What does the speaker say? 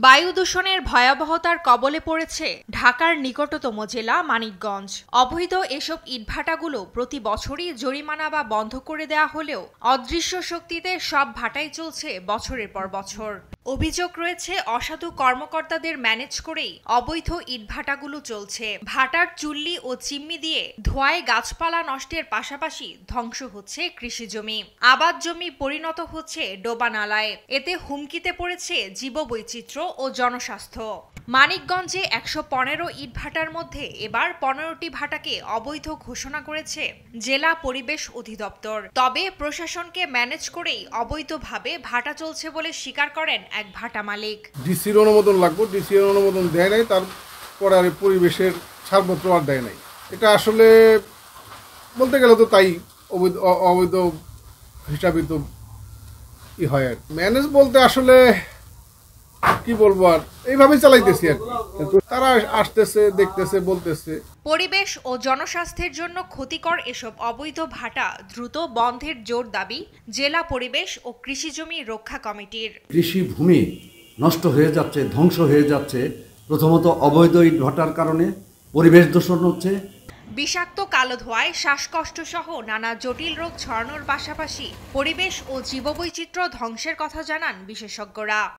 বায়ু দূষণের ভয়াবহতার কবলে পড়েছে ঢাকার নিকটতম জেলা মানিকগঞ্জ। অবৈধ এসব ইটভাটাগুলো প্রতি বছরই জরিমানা বা বন্ধ করে দেয়া হলেও অদৃশ্য শক্তিতে সব ভাটাই চলছে বছরের পর বছর। অভিযোগ রয়েছে অসাধু কর্মকর্তাদের ম্যানেজ করেই অবৈধ ইটভাটাগুলো চলছে। ভাটার চুল্লি ও চিমনি দিয়ে ধোঁয়ায় গাছপালা নষ্টের পাশাপাশি ধ্বংস হচ্ছে কৃষিজমি, আবাদ জমি পরিণত হচ্ছে ডোবানালায়। এতে হুমকিতে পড়েছে জীববৈচিত্র্য ও জনস্বাস্থ্য। মানিকগঞ্জে ১১৫ ইটভাটার মধ্যে এবার ১৫টি ভাটাকে অবৈধ ঘোষণা করেছে জেলা পরিবেশ অধিদপ্তর। তবে প্রশাসনকে ম্যানেজ করেই অবৈধভাবে ভাটা চলছে বলে স্বীকার করেন এক ভাটা মালিক। ডিসির অনুমোদন লাগবে, ডিসির অনুমোদন দেয় নাই, তারপরে আর পরিবেশের ছাড়পত্র আর দেয় নাই। এটা আসলে বলতে গেলে তো তাই অবৈধ হিসাবে তো হয় আর ম্যানেজ বলতে আসলে কি বলবো, আর এইভাবেই চালাইতেছি আর কি। তারা আসতেছে, দেখতেছে, বলতেছে। পরিবেশ ও জনস্বাস্থ্যের জন্য ক্ষতিকর এসব অবৈধ ভাটা দ্রুত বন্ধের জোর দাবি জেলা পরিবেশ ও কৃষিজমি রক্ষা কমিটির। কৃষি ভূমি নষ্ট হয়ে যাচ্ছে, ধ্বংস হয়ে যাচ্ছে। প্রথমত অবৈধ ইট ভাটার কারণে পরিবেশ দূষণ হচ্ছে। বিষাক্ত কালো ধোঁয়ায় শ্বাসকষ্ট সহ নানা জটিল রোগ ছড়ানোর পাশাপাশি পরিবেশ ও জীববৈচিত্র্য ধ্বংসের কথা জানান বিশেষজ্ঞরা।